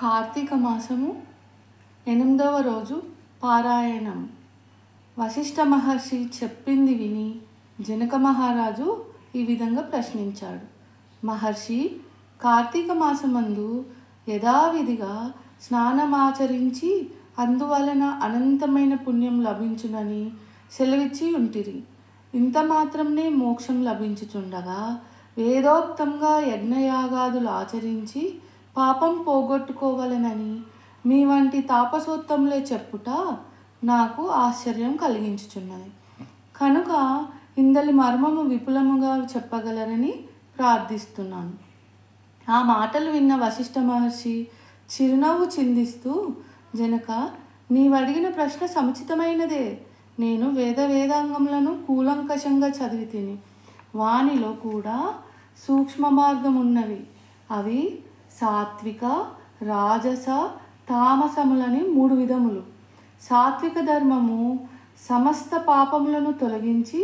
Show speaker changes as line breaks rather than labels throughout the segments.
కార్తీక మాసము 8వ రోజు పారాయణం. వశిష్ఠ మహర్షి చెప్పింది విని జనక మహారాజు ఈ విధంగా ప్రశ్నించాడు. మహర్షి, కార్తీక మాసమందు యథావిధిగా స్నానమాచరించి అందువలన అనంతమైన పుణ్యం లభించునని సెలవిచ్చి ఉంటిరి. ఇంత మాత్రమే మోక్షం లభించుచుండగా వేదోక్తంగా యజ్ఞయాగాదులు ఆచరించి పాపం పోగొట్టుకోవలనని మీ వంటి తాపసోత్తములే చెప్పుట నాకు ఆశ్చర్యం కలిగించుచున్నది. కనుక ఇందలి మర్మము విపులముగా చెప్పగలరని ప్రార్థిస్తున్నాను. ఆ మాటలు విన్న వశిష్ఠ మహర్షి చిరునవ్వు చిందిస్తూ, జనక, నీవడిగిన ప్రశ్న సముచితమైనదే. నేను వేదాంగములను కూలంకషంగా చదివి తిని వానిలో కూడా సూక్ష్మ మార్గం ఉన్నవి. అవి సాత్విక, రాజస, తామసములని 3 విధములు. సాత్విక ధర్మము సమస్త పాపములను తొలగించి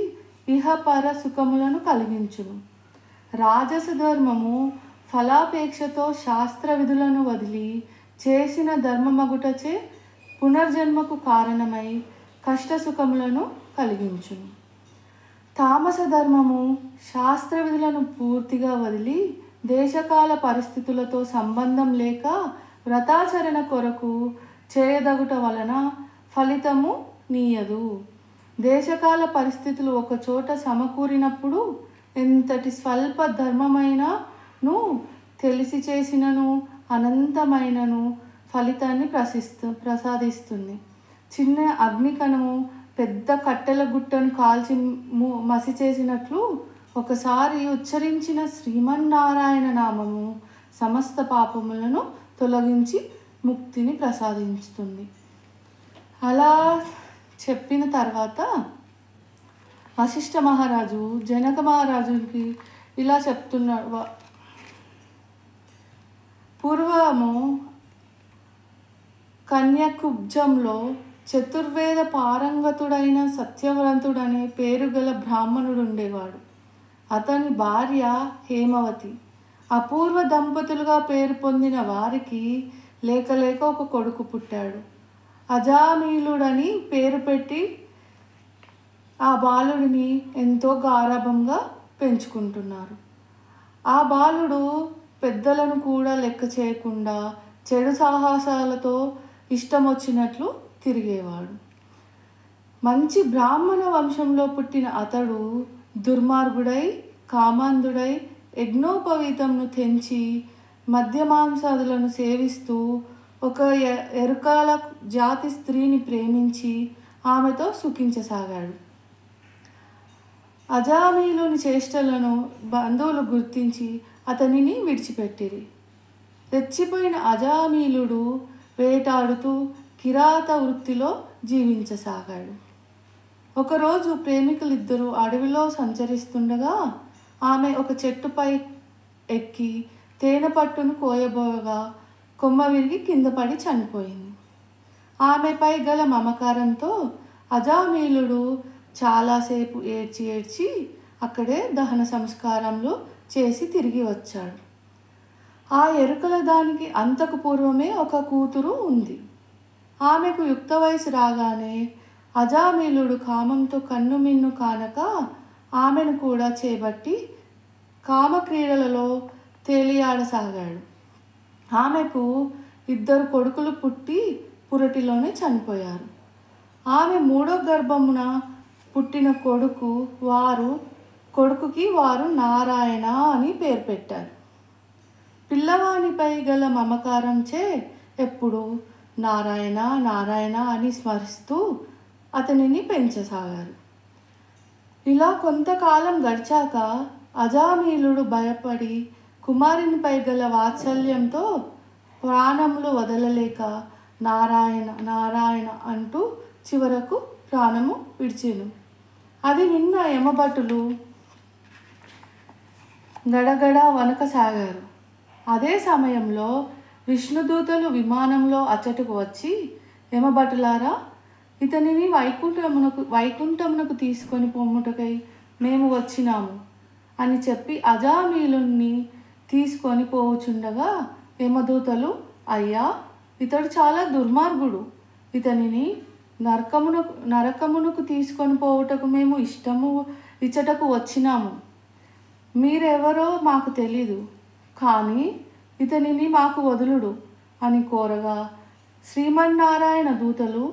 ఇహపర సుఖములను కలిగించును. రాజస ధర్మము ఫలాపేక్షతో శాస్త్ర విధులను వదిలి చేసిన ధర్మమగుటచే పునర్జన్మకు కారణమై కష్టసుఖములను కలిగించును. తామస ధర్మము శాస్త్ర విధులను పూర్తిగా వదిలి దేశకాల పరిస్థితులతో సంబంధం లేక వ్రతాచరణ కొరకు చేయదగుట వలన ఫలితము నీయదు. దేశకాల పరిస్థితులు ఒకచోట సమకూరినప్పుడు ఎంతటి స్వల్ప ధర్మమైనను తెలిసి చేసినను అనంతమైనను ఫలితాన్ని ప్రసాదిస్తుంది. చిన్న అగ్నికణము పెద్ద కట్టెల గుట్టను కాల్చి మసి చేసినట్లు ఒకసారి ఉచ్చరించిన శ్రీమన్నారాయణ నామము సమస్త పాపములను తొలగించి ముక్తిని ప్రసాదిస్తుంది. అలా చెప్పిన తర్వాత వశిష్ఠ మహారాజు జనక మహారాజుకి ఇలా చెప్తున్నాడు. పూర్వము కన్యకుబ్జంలో చతుర్వేద పారంగతుడైన సత్యవ్రతుడనే పేరు గల బ్రాహ్మణుడు ఉండేవాడు. అతని భార్య హేమవతి. అపూర్వ దంపతులుగా పేరు పొందిన వారికి లేక ఒక కొడుకు పుట్టాడు. అజామీలుడని పేరు పెట్టి ఆ బాలుడిని ఎంతో గారాభంగా పెంచుకుంటున్నారు. ఆ బాలుడు పెద్దలను కూడా లెక్క చేయకుండా చెడు సాహసాలతో ఇష్టం వచ్చినట్లు తిరిగేవాడు. మంచి బ్రాహ్మణ వంశంలో పుట్టిన అతడు దుర్మార్గుడై, కామాంధుడై, యజ్ఞోపవీతంను తెంచి మద్యమాంసాదులను సేవిస్తూ ఒక ఎరుకాల జాతి స్త్రీని ప్రేమించి ఆమెతో సుఖించసాగాడు. అజామీలుని చేష్టలను బంధువులు గుర్తించి అతనిని విడిచిపెట్టిరి. రెచ్చిపోయిన అజామీలుడు వేటాడుతూ కిరాత వృత్తిలో జీవించసాగాడు. ఒకరోజు ప్రేమికులిద్దరూ అడవిలో సంచరిస్తుండగా ఆమె ఒక చెట్టుపై ఎక్కి తేనె పట్టును కోయబోగా కొమ్మ విరిగి కింద పడి చనిపోయింది. ఆమెపై గల మమకారంతో అజామీలుడు చాలాసేపు ఏడ్చి అక్కడే దహన సంస్కారంలో చేసి తిరిగి వచ్చాడు. ఆ ఎరుకల దానికి అంతకు పూర్వమే ఒక కూతురు ఉంది. ఆమెకు యుక్త వయసు రాగానే అజామీలుడు కామంతో కన్నుమిన్ను కానక ఆమెను కూడా చేపట్టి కామక్రీడలలో తేలియాడసాగాడు. ఆమెకు 2 కొడుకులు పుట్టి పురటిలోనే చనిపోయారు. ఆమె 3వ గర్భమున పుట్టిన కొడుకుకి వారు నారాయణ అని పేరు పెట్టారు. పిల్లవానిపై గల మమకారంచే ఎప్పుడు నారాయణ నారాయణ అని స్మరిస్తూ అతనిని పెంచసాగారు. ఇలా కొంతకాలం గడిచాక అజామీలుడు భయపడి కుమారునిపై గల వాత్సల్యంతో ప్రాణములు వదలలేక నారాయణ నారాయణ అంటూ చివరకు ప్రాణము విడిచెను. అది విన్న యమభటులు గడగడ వణకసాగారు. అదే సమయంలో విష్ణుదూతలు విమానంలో అచ్చటకు వచ్చి, యమభటులారా, ఇతనిని వైకుంఠమునకు తీసుకొని పొమ్ముటకై మేము వచ్చినాము అని చెప్పి అజామీలుని తీసుకొని పోవుచుండగా యమదూతలు అయ్యా, ఇతడు చాలా దుర్మార్గుడు. ఇతనిని నరకమునకు తీసుకొని పోవుటకు మేము ఇచ్చటకు వచ్చినాము. మీరెవరో మాకు తెలీదు, కానీ ఇతనిని మాకు వదులుడు అని కోరగా శ్రీమన్నారాయణ దూతలు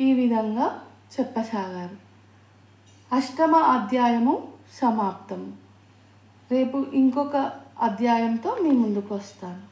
ఈ విధంగా చెప్పసాగారు. 8వ అధ్యాయము సమాప్తం. రేపు ఇంకొక అధ్యాయంతో మీ ముందుకు వస్తాను.